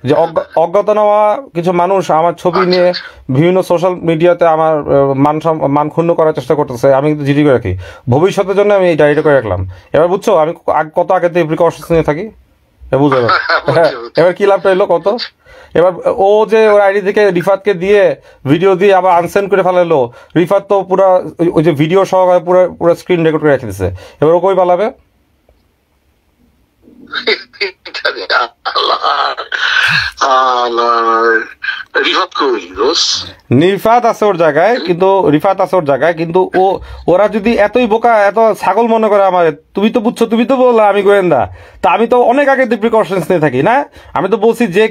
যে অজ্ঞাতনামা কিছু মানুষ আমার ছবি নিয়ে বিভিন্ন সোশ্যাল মিডিয়াতে আমার মান ক্ষুণ্ণ করার চেষ্টা করতেছে, আমি কিন্তু জিডি করে রাখি। ভবিষ্যতের জন্য আমি এই ডায়েরিটা করে রাখলাম। এবার বুঝছো আমি কত আগে থেকে প্রিকশনস নিয়ে থাকি, বুঝো এবার কি লাভটা এলো কত। এবার ও যে ওর আইডি থেকে রিফাতকে দিয়ে ভিডিও দিয়ে আবার আনসেন্ড করে ফেলালো, রিফাত তো পুরো ওই যে ভিডিও সহকারে পুরো স্ক্রিন রেকর্ড করে রেখে দিচ্ছে। এবার ও কই পালাবে? রিফাত আছে ওর জায়গায়, কিন্তু ওরা যদি এতই বোকা, এত ছাগল মনে করে আমার, তুমি তো বুঝছো, তুমি তো বললা আমি গোয়েন্দা, তা আমি তো অনেক আগে প্রিকশনস নিয়ে থাকি না। আমি তো বলছি যে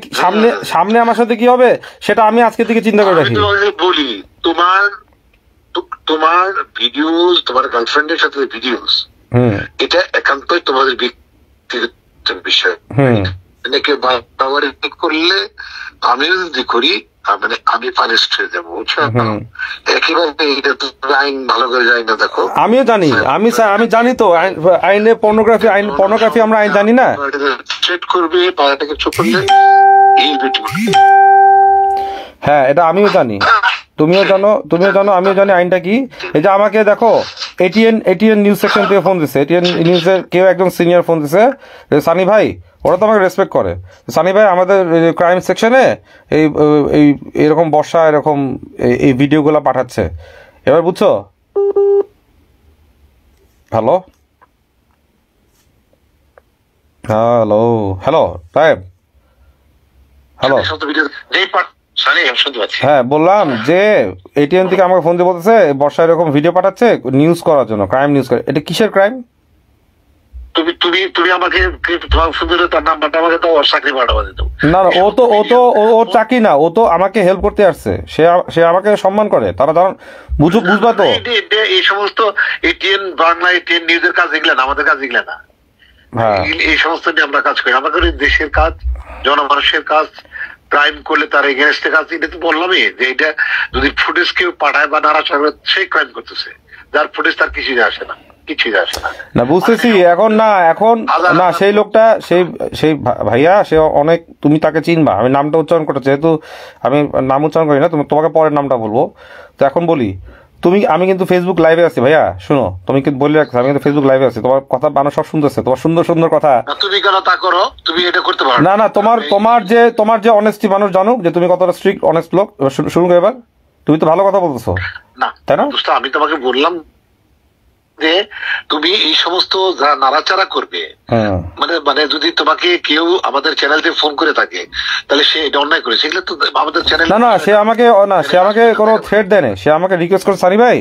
সামনে আমার সাথে কি হবে সেটা আমি আজকে থেকে চিন্তা করে রাখি। বলি তোমার ভিডিওস, তোমার গার্লফ্রেন্ডের সাথে ভিডিওস, এটা একান্তই তোমাদের ব্যক্তিগত বিষয়। করলে আমিও যদি করি মানে আমি পানিশড হয়ে যাবো, বুঝছো? একেবারে এটা তো আইন ভালো করে জানি না। দেখো আমিও জানি, আমি জানি তো আইনে পর্নোগ্রাফি আমরা আইন জানি না। চেক করবে পাড়াটাকে চোখ করলে এই হ্যাঁ এটা আমিও জানি। তুমিও জানো আমিও জানি আইনটা কি। এই যে আমাকে দেখো, এটিএন নিউজ সেকশন থেকে ফোন দিছে, এটিএন নিউজের কেউ একজন সিনিয়র ফোন দিছে, সানি ভাই, ওরা তো আমাকে রেসপেক্ট করে, সানি ভাই আমাদের ক্রাইম সেকশনে এই এই এরকম বর্ষা এরকম এই ভিডিওগুলো পাঠাচ্ছে, এবার বুঝছো? হ্যালো হ্যালো হ্যালো তাইব, হ্যালো, হ্যাঁ বললাম যে এটিএন থেকে আমাকে ফোন দিয়ে বলতেছে বর্ষা এরকম ভিডিও পাঠাচ্ছে নিউজ করার জন্য, ক্রাইম নিউজ করে। এটা কিসের ক্রাইম? তুমি আমাকে তোমার সুন্দর তার নাম্বারটা আমাকে দাও, ওর চাকরি পাঠাবা দিত। না ওর চাকরি না, ও তো আমাকে হেল্প করতে আসছে, সে আমাকে সম্মান করে, তারা বুঝবা তো। এই সমস্ত এটিএন বাংলা এটিএন নিউজের কাজ এগুলা না, আমাদের কাজ এগুলা না। হ্যাঁ, এই সমস্ত নিয়ে আমরা কাজ করি, আমাদের দেশের কাজ, জনমানুষের কাজ, ক্রাইম করলে তার এগেনস্টে কাজ। এটা তো বললামই যে এটা যদি ফুটেজ কেউ পাঠায় বা নাড়াচাড়া করে, সেই ক্রাইম করতেছে, যার ফুটেজ তার কিছুই আসে না, কিছুই আসে না। না বুঝতেছি, এখন না সেই লোকটা, সেই ভাইয়া, সে অনেক, তুমি তাকে চিনবা, আমি নামটা উচ্চারণ করতে, যেহেতু আমি নাম উচ্চারণ করি না, তোমাকে পরের নামটা বলবো। তো এখন বলি, আমি কিন্তু ফেসবুক লাইভে আছি ভাইয়া, শুনো, তুমি কিন্তু বলে রাখছো আমি কিন্তু ফেসবুক লাইভে আছি, তোমার কথা মানুষ সব শুনতেছে, তোমার সুন্দর সুন্দর কথা। তুমি কেন তা করো? তুমি এটা করতে পারো না, তোমার যে অনেস্টি মানুষ জানুক যে তুমি কতটা স্ট্রিক্ট অনেস্ট লোক। শুরু করো এবার, তুমি তো ভালো কথা বলতেছো, তাই না? আমি তোমাকে বললাম যে তুমি এই সমস্ত যারা নাড়াচাড়া করবে, মানে যদি তোমাকে কেউ আমাদের চ্যানেল থেকে ফোন করে থাকে, তাহলে সে এটা অন্যায় করে, সেগুলো তো আমাদের চ্যানেল না, সে আমাকে কোনো থ্রেট দেয় না, সে আমাকে রিকোয়েস্ট করে, সানি ভাই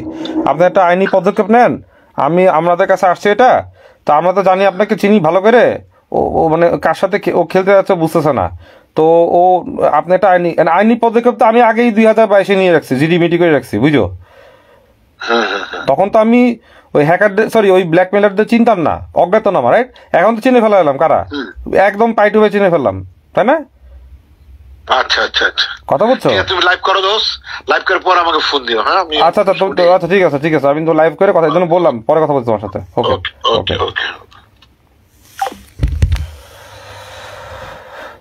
আপনি একটা আইনি পদক্ষেপ নেন, আমাদের কাছে আসছে এটা, তো আমরা তো জানি আপনাকে চিনি ভালো করে, ও মানে কার সাথে ও খেলতে যাচ্ছে বুঝতেছে না, তো আপনি একটা আইনি পদক্ষেপ তো আমি আগেই 2022 নিয়ে রাখছি, জিডি মিটি করে রাখছি, বুঝো? তখন তো আমি ওই ওই ব্ল্যাকমেলারদের চিনতাম না, অজ্ঞাতনামা, রাইট? এখন তো চিনে ফেলাম কারা, একদম পাই টু পাই চিনে ফেললাম, তাই না? আচ্ছা, কথা বলছো? তুমি লাইভ করো দোস, লাইভ করার পর আমাকে ফোন দিও। হ্যাঁ, আচ্ছা, ঠিক আছে, আমি তো লাইভ করে কথা, এই জন্য বললাম পরে কথা বলছি তোমার সাথে। ওকে।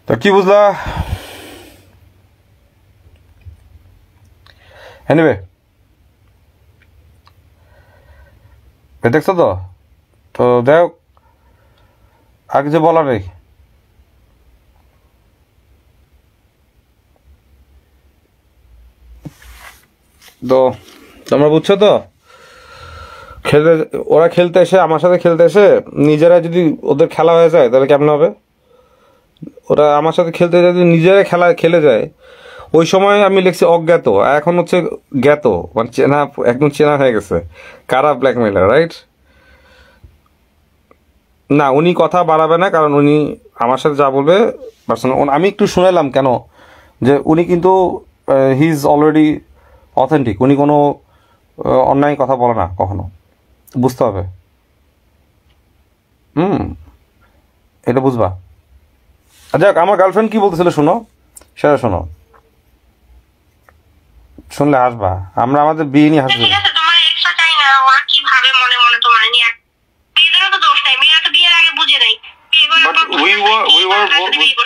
তো কি বুঝলা? এনিওয়ে, দেখছো তো দেখ, আর কিছু বলার নেই। তো তোমরা বুঝছো তো, ওরা খেলতে এসে, আমার সাথে খেলতে এসে নিজেরা যদি ওদের খেলা হয়ে যায় তাহলে কেমন হবে? ওরা আমার সাথে খেলতে যদি নিজেরা খেলে যায়, ওই সময় আমি লিখছি অজ্ঞাত, এখন হচ্ছে জ্ঞাত, মানে চেনা, একদম চেনা হয়ে গেছে কারা ব্ল্যাকমেলার, রাইট? না, উনি কথা বাড়াবে না, কারণ উনি আমার সাথে যা বলবে পার্সোনাল, আমি একটু শুনেলাম কেন, যে উনি কিন্তু হি ইজ অলরেডি অথেন্টিক, উনি কোনো অন্যায় কথা বলে না কখনো, বুঝতে হবে। এটা বুঝবা। যাক, আমার গার্লফ্রেন্ড কি বলতেছিল শোনো, সেটা শোনো, শুনলে হাসবা, আমরা আমাদের বিয়ে নিয়ে হাসবো।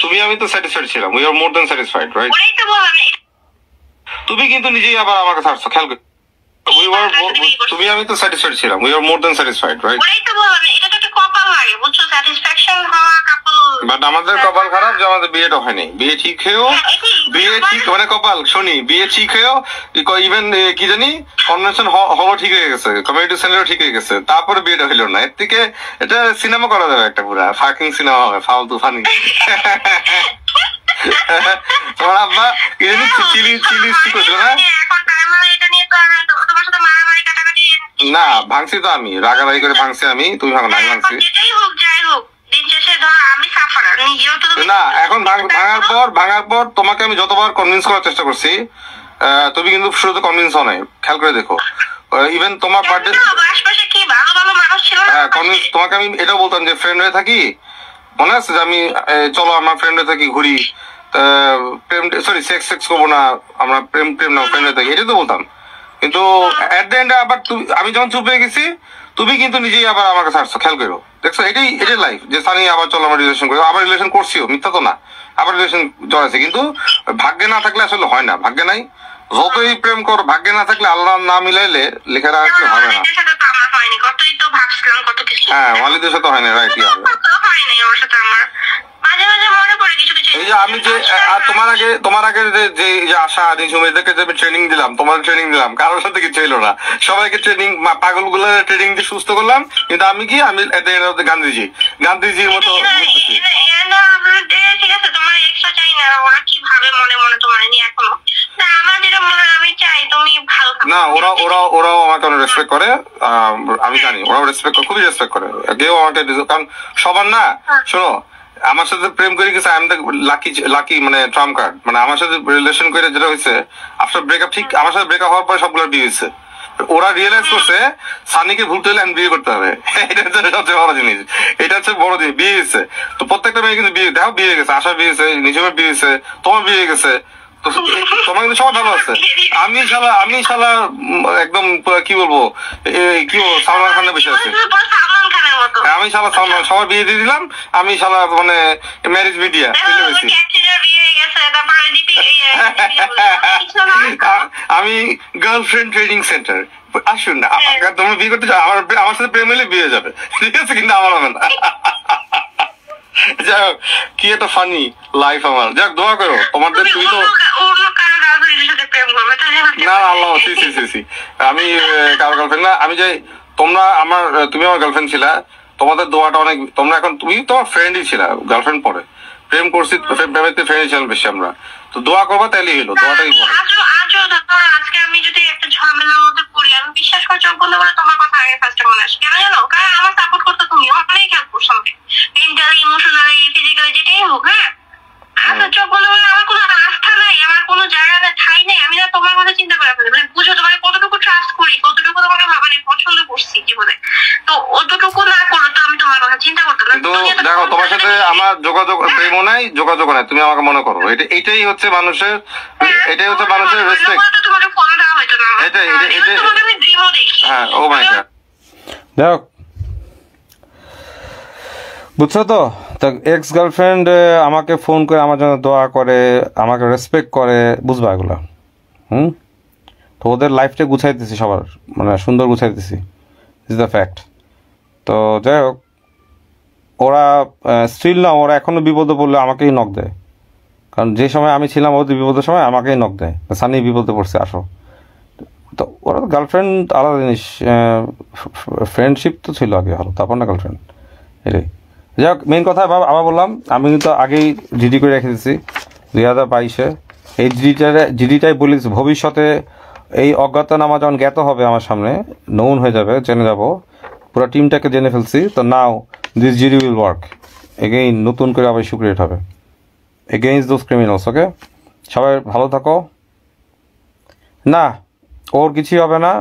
তুমি আমি তো স্যাটিসফাইড ছিলাম, we are more than satisfied, right? তুমি কিন্তু নিজেই আবার আমাকে ছাড়ছো, খেয়াল করে। তুমি আমি তো স্যাটিসফাইড ছিলাম, we are more than satisfied, right? But আমাদের কপাল খারাপ যে আমাদের বিয়েটা হয়নি। বিয়ে ঠিক হয়েও, মানে কপাল শনি, বিয়ে ঠিক হয়েও ইভেন কি জানি কনভেনশন হলও ঠিক হয়ে গেছে, কমিউনিটি সেন্টারও ঠিক হয়ে গেছে, তারপরে বিয়েটা হইল না। এর থেকে এটা সিনেমা করা যাবে, একটা পুরা ফাকিং সিনেমা হবে, ফালতু ফানি। তোমার আব্বা কি জানি চিলি করছিল না, ভাঙছি তো আমি, রাগারাগি করে ভাঙছি আমি, তুমি ভাঙো না, আমি ভাঙছি না। এখন ভাঙার পর তোমাকে আমি যতবার কনভিন্স করার চেষ্টা করছি, তুমি কিন্তু শুরুতে কনভিন্স হও নাই, খেয়াল করে দেখো। ইভেন তোমার বার্থডে, হ্যাঁ কনভিন্স, তোমাকে আমি এটাও বলতাম যে ফ্রেন্ড হয়ে থাকি, মনে আছে যে আমি চলো আমার ফ্রেন্ড হয়ে থাকি, ঘুরি, প্রেম সরি সেক্স করবো না, আমরা প্রেম না ফ্রেন্ড হয়ে থাকি, এটাই তো বলতাম। কিন্তু এট দ্য এন্ড আবার আমি যখন চুপ হয়ে গেছি, তুমি কিন্তু নিজেই আবার আমাকে ছাড়ছো, খেয়াল করো, দেখছো? এটাই লাইফ, যে সানি আবার চলো আমরা রিলেশন করি, আবার রিলেশন করছিও, মিথ্যা তো না, আবার রিলেশন জড়াইছে। কিন্তু ভাগ্যে না থাকলে আসলে হয় না, ভাগ্যে নাই, যতই প্রেম কর, ভাগ্যে না থাকলে আল্লাহর না মিলাইলে লেখা রাখলে হবে না। হ্যাঁ, ওয়ালিদের সাথে হয় না, রাইট। এই যে আমি যে তোমার আগে যে আশা এদেরকে যে ট্রেনিং দিলাম, তোমার ট্রেনিং দিলাম, কারোর সাথে কিছু ছিল না, সবাইকে ট্রেনিং, পাগল গুলো ট্রেনিং দিয়ে সুস্থ করলাম, কিন্তু আমি গান্ধীজির মতো না। ওরাও আমাকে অনেক রেসপেক্ট করে, আমি জানি ওরাও রেসপেক্ট করে, খুবই রেসপেক্ট করে। কেউ আমাকে, কারণ সবার না, শোনো, আমার সাথে প্রেম করে গেছে, আই এম দ্য লাকি মানে ট্রাম্প কার্ড, মানে আমার সাথে রিলেশন করে যেটা হয়েছে আফটার ব্রেকআপ, ঠিক আমার সাথে ব্রেকআপ হওয়ার পরে সবগুলো বিয়ে হয়েছে। ওরা রিয়েলাইজ করছে সানিকে ভুলতে হলে আমি বিয়ে করতে হবে, এটা হচ্ছে সবচেয়ে বড় জিনিস, এটা হচ্ছে বড় জিনিস। বিয়ে হয়েছে তো প্রত্যেকটা মেয়ে কিন্তু বিয়ে, দেখো বিয়ে হয়ে গেছে, আশা বিয়ে হয়েছে, নিজের বিয়ে হয়েছে, তোমার বিয়ে হয়ে গেছে, তোমার কিন্তু সবাই ভালো আছে। আমি শালা একদম কি বলবো সালমান খানের বেশি আছে। আমি শালা সালমান, সবার বিয়ে দিয়ে দিলাম, আমি শালা মানে ম্যারেজ মিডিয়া বেশি। আমি গার্লফ্রেন্ড ট্রেনিং সেন্টার, আসুন না, তোমরা বিয়ে করতে চাও, আমার সাথে প্রেম হলে বিয়ে যাবে, ঠিক আছে, কিন্তু আমার হবে না। যাই হোক, কি একটা ফানি লাইফ আমার। যাক, দোয়া করো তোমাদের, তুমি তো না, আল্লাহ, আমি কারো গার্লফ্রেন্ড না, আমি যাই, তুমি আমার গার্লফ্রেন্ড ছিলা, তোমাদের দোয়াটা অনেক, তোমরা এখন, তুমি তোমার ফ্রেন্ডই ছিলা, গার্লফ্রেন্ড পরে প্রেম করছি, প্রেমেতে ফ্রেন্ড ছিলাম বেশি আমরা, তো দোয়া করবা, তাইলেই হলো, দোয়াটাই করো। আজকে আমি যদি একটা ঝামেলার মধ্যে পড়ি, আমি বিশ্বাস করে চোখ বন্ধ করে তোমার কথা আগে ফার্স্টে মনে আসে, কেন জানো? কারণ আমার সাপোর্ট করতে তুমি অনেক হেল্প করছো আমাকে, মেন্টালি, ইমোশনালি, ফিজিক্যালি, যেটাই হোক। হ্যাঁ, আচ্ছা, চোখ বন্ধ করে আমার কোনো আস্থা নাই, আমার কোনো জায়গাতে ঠাই নেই, আমি না তোমার কথা চিন্তা করে ফেলি, মানে বুঝো তোমাকে কতটুকু ট্রাস্ট করি, কতটুকু তোমাকে ভাবানি পছন্দ করছি জীবনে, তো অতটুকু না করো তো আমি তোমার কথা চিন্তা করতে না। কিন্তু দেখো, তোমার সাথে আমার যোগাযোগ, প্রেমও নাই, যোগাযোগ নাই, তুমি আমাকে মনে করো, এটাই হচ্ছে মানুষের, এটাই হচ্ছে মানুষের রেসপেক্ট। তোমাকে ফলো দেওয়া হয়তো না, তোমাকে আমি ড্রিমও দেখি। হ্যাঁ, ও মাই গড। দেখো, বুঝছো তো, এক্স গার্লফ্রেন্ড আমাকে ফোন করে আমার জন্য দোয়া করে, আমাকে রেসপেক্ট করে, বুঝবা এগুলো। তো ওদের লাইফটা গুছাইতেছি, সবার মানে সুন্দর গুছাইতেছি, ইজ দ্য ফ্যাক্ট। তো যাই হোক, ওরা স্টিল না, ওরা এখনও বিপদে পড়লে আমাকেই নক দেয়, কারণ যে সময় আমি ছিলাম ওদের বিপদের সময় আমাকেই নক দেয়, সানি বিপদে পড়ছে, আসো। তো ওরা গার্লফ্রেন্ড আলাদা জিনিস, ফ্রেন্ডশিপ তো ছিল আগে, ভালো, তারপর না গার্লফ্রেন্ড, এটাই। যাই হোক, মেইন কথা আবার বললাম, আমি কিন্তু আগেই জিডি করে রেখে দিচ্ছি 2022-এ, এই জিডিটাই বলেছি, ভবিষ্যতে এই অজ্ঞাতনামা যখন জ্ঞাত হবে আমার সামনে, নৌন হয়ে যাবে, জেনে যাব, পুরো টিমটাকে জেনে ফেলছি, তো now this GD will work again, নতুন করে আবার ইস্যু ক্রিয়েট হবে এগেইনস্ট দোজ ক্রিমিনালস। ওকে, সবাই ভালো থাকো। না, ওর কিছুই হবে না,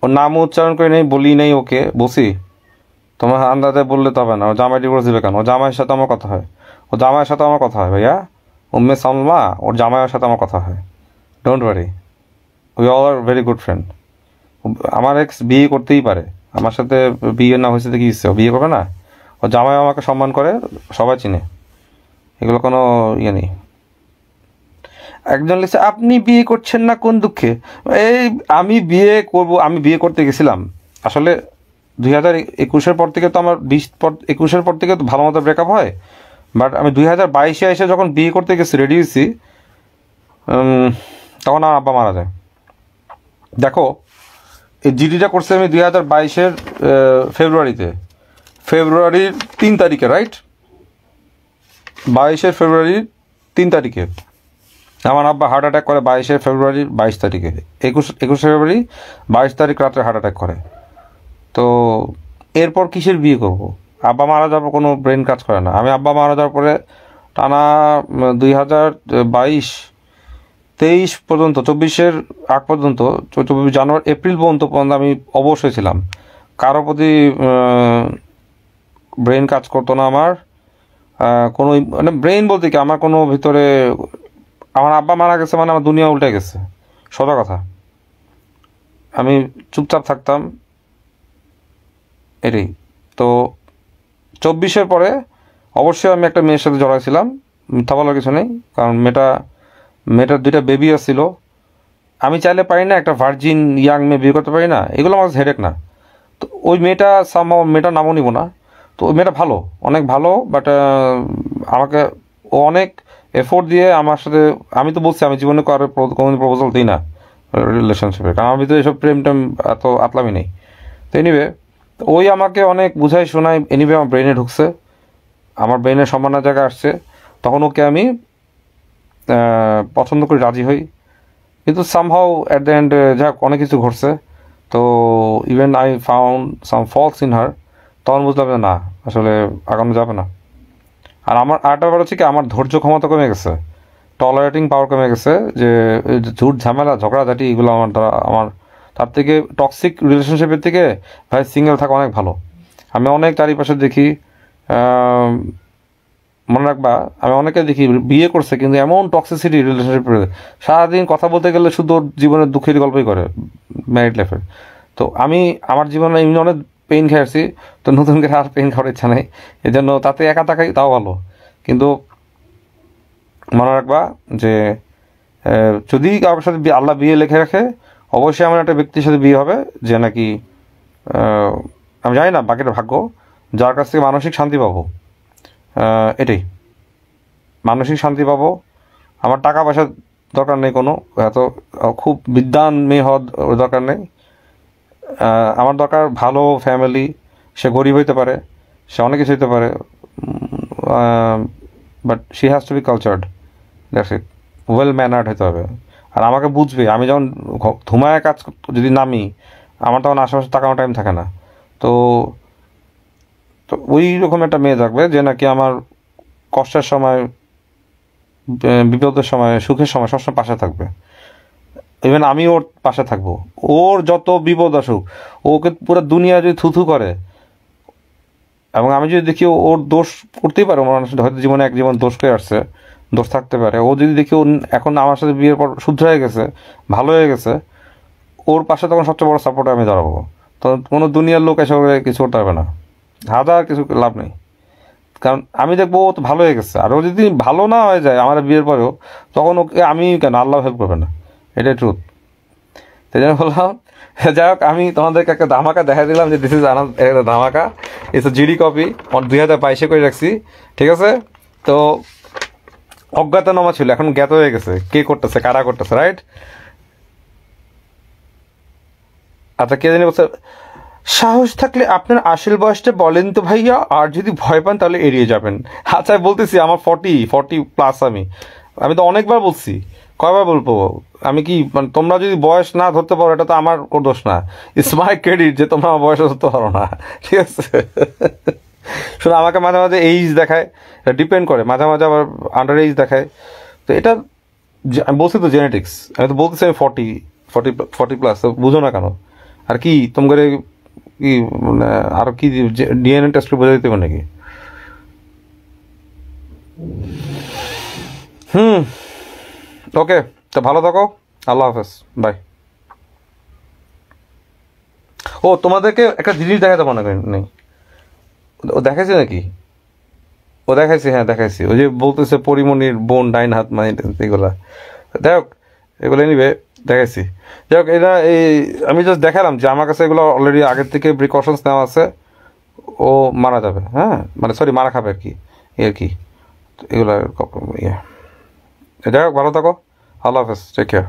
ওর নামও উচ্চারণ করে নেই, বলি নেই ওকে, বসি, তোমার আন্দাজে বললে তো হবে না। ও জামাই ডিভোর্স দিবে কেন? ও জামাইয়ের সাথে আমার কথা হয়, ভাইয়া, উম্মে সালমা, ওর জামাইয়ের সাথে আমার কথা হয়, don't worry, we all are very good friend. আমার এক্স বিয়ে করতেই পারে, আমার সাথে বিয়ে না হয়েছে তো কি ইচ্ছে, বিয়ে করবে না? ও জামাই আমাকে সম্মান করে, সবাই চিনে, এগুলো কোনো ইয়ে নেই। একজন লিখছে, আপনি বিয়ে করছেন না কোন দুঃখে? এই আমি বিয়ে করতে গেছিলাম, আসলে 2021-এর পর থেকে তো আমার 21-এর পর থেকে তো ভালো মতো ব্রেকআপ হয়, বাট আমি 2022-এ এসে যখন বিয়ে করতে গেছি, রেডি হয়েছি, তখন আমার আব্বা মারা যায়। দেখো, এই জিডিটা করছে আমি 2022-এর ফেব্রুয়ারির 3 তারিখে, রাইট, 22 ফেব্রুয়ারির 3 তারিখে আমার আব্বা হার্ট অ্যাটাক করে, 22 ফেব্রুয়ারির 22 তারিখে, 21 ফেব্রুয়ারি 22 তারিখ রাত্রে হার্ট অ্যাটাক করে। তো এরপর কিসের বিয়ে করব? আব্বা মারা যাওয়ার পর কোনো ব্রেন কাজ করে না। আমি আব্বা মারা যাওয়ার পরে টানা 2023 পর্যন্ত, 24-এর আগ পর্যন্ত, 24 জানুয়ারি এপ্রিল পর্যন্ত আমি অবশ্যই ছিলাম, কারো প্রতি ব্রেন কাজ করতো না আমার, কোনো মানে ব্রেন বলতে কি, আমার কোনো ভিতরে, আমার আব্বা মারা গেছে মানে আমার দুনিয়া উল্টে গেছে, সোজা কথা। আমি চুপচাপ থাকতাম, এটাই। তো 24-এর পরে অবশ্যই আমি একটা মেয়ের সাথে জড়াইছিলাম, মিথ্যা বলার কিছু নেই, কারণ মেয়েটার 2টা বেবি আসছিল, আমি চাইলে পারি না একটা ভার্জিন ইয়াং মেয়ে বিয়ে করতে পারি না, এগুলো আমার হেডেক না। তো ওই মেয়েটা মেয়েটার নামও নিব না। তো ওই মেয়েটা ভালো, অনেক ভালো, বাট আমাকে ও অনেক এফোর্ট দিয়ে আমার সাথে, আমি তো বলছি আমি জীবনে কোনোদিন প্রপোজাল দিই না রিলেশনশিপে, কারণ আমি তো এসব প্রেম টেম এত আতলামি নেই। তো এনিওয়ে ওই আমাকে অনেক বুঝাই শোনায়, এনিওয়ে আমার ব্রেনে ঢুকছে, আমার ব্রেনের সম্মানের জায়গা আসছে, তখন ওকে আমি পছন্দ করে রাজি হই। কিন্তু সামহাউ অ্যাট দ্য এন্ড যাক অনেক কিছু ঘটছে। তো even I found some flaws in her, তখন বুঝলাম যে না আসলে আগানো যাবে না। আর আমার আরেকটা ব্যাপার হচ্ছে কি, আমার ধৈর্য ক্ষমতা কমে গেছে, টলারেটিং পাওয়ার কমে গেছে, যে ঝুট ঝামেলা ঝগড়াঝাটি এগুলো আমার দ্বারা, আমার তার থেকে টক্সিক রিলেশনশিপের থেকে ভাই সিঙ্গেল থাকা অনেক ভালো। আমি অনেক চারিপাশে দেখি, মনে রাখবা আমি অনেকে দেখি বিয়ে করছে কিন্তু এমন টক্সিসিটি রিলেশনশিপে, সারাদিন কথা বলতে গেলে শুধু ওর জীবনের দুঃখের গল্পই করে ম্যারিড লাইফের। তো আমি আমার জীবনে এমনি অনেক পেইন খেয়েছি, তো নতুন করে আর পেইন খাওয়ার ইচ্ছা নেই, এই জন্য তাতে একা থাকাই তাও ভালো। কিন্তু মনে রাখবা যে যদি কারোর সাথে আল্লাহ বিয়ে লিখে রাখে, অবশ্যই আমার একটা ব্যক্তির সাথে বিয়ে হবে যে নাকি আমি জানি না বাকিটা ভাগ্য, যার কাছ থেকে মানসিক শান্তি পাবো, এটাই মানসিক শান্তি পাবো। আমার টাকা পয়সার দরকার নেই কোনো, এত খুব বিদ্বান মেয়ে হওয়ার দরকার নেই। আমার দরকার ভালো ফ্যামিলি, সে গরিব হইতে পারে, সে অনেক কিছু হইতে পারে, but she has to be cultured, that's it, well mannered হতে হবে। আর আমাকে বুঝবে, আমি যখন ধুমায় কাজ যদি নামি, আমার তখন আশেপাশে তাকানোর টাইম থাকে না। তো তো ওই রকম একটা মেয়ে থাকবে যে নাকি আমার কষ্টের সময়, বিপদের সময়, সুখের সময় সবসময় পাশে থাকবে। ইভেন আমি ওর পাশে থাকবো, ওর যত বিপদ আসুক, ওকে পুরো দুনিয়া যদি থুথু করে, এবং আমি যদি দেখি ওর দোষ করতেই পারে, মানুষ হয়তো জীবনে এক জীবন দোষ করে আসছে, দোষ থাকতে পারে, ও যদি দেখি ও এখন আমার সাথে বিয়ের পর শুদ্ধ হয়ে গেছে, ভালো হয়ে গেছে, ওর পাশে তখন সবচেয়ে বড় সাপোর্টে আমি দাঁড়াবো। তো কোনো দুনিয়ার লোক এসে কিছু করতে পারবে না, হাজার কিছু লাভ নেই, কারণ আমি দেখবো ও তো ভালো হয়ে গেছে। আর ও যদি ভালো না হয়ে যায় আমার বিয়ের পরেও, তখন ওকে আমি কেন, আল্লাহ হেল্প করবে না, এটাই ট্রুথ। সেই জন্য বললাম, যাই হোক আমি তোমাদেরকে একটা ধামাকা দেখা দিলাম যে দিস ইজ একটা ধামাকা, ইটস জিডি কপি 2022 করে রাখছি, ঠিক আছে। তো অজ্ঞাতনামা ছিল, এখন জ্ঞাত হয়ে গেছে কে করতেছে, কারা করতেছে, রাইট। আচ্ছা কে জানি বলছে, সাহস থাকলে আপনার আসল বয়সটা বলেন তো ভাইয়া, আর যদি ভয় পান তাহলে এড়িয়ে যাবেন। আচ্ছা বলতেছি আমার 40+ আমি তো অনেকবার বলছি, কয়বার বলবো, আমি কি মানে তোমরা যদি বয়স না ধরতে পারো এটা তো আমার দোষ না, ইটস মাই ক্রেডিট যে তোমরা আমার বয়স ধরতে পারো না, ঠিক আছে। শুনে আমাকে মাঝে মাঝে এইজ দেখায়, ডিপেন্ড করে, মাঝে মাঝে আবার আন্ডার এইজ দেখায়। তো এটা আমি বলছি তো জেনেটিক্স, আমি তো বলতেছি আমি 40+ বুঝো না কেন। আর কি তোমাদের কি মানে আরো কি ডিএনএ টেস্ট করে বোঝা দিতে পারে নাকি? ওকে, তো ভালো থাকো, আল্লাহ হাফেজ, বাই। ও তোমাদেরকে একটা জিনিস দেখাতে মনে নেই, ও দেখাইছে নাকি? ও দেখাইছি, হ্যাঁ দেখাইছি, ওই যে বলতেছে পরিমণির বোন ডাইন হাত মানে এগুলা, যাই হোক এগুলো নিবে দেখাইছি। যাই হোক এটা এই আমি জাস্ট দেখালাম যে আমার কাছে এগুলো অলরেডি আগের থেকে প্রিকশনস নেওয়া আছে, ও মারা যাবে, হ্যাঁ মানে সরি মারা খাবে আর কি, আর কি এগুলো ইয়ে। যাই হোক ভালো থাকো, আল্লাহ হাফেজ, টেক কেয়ার।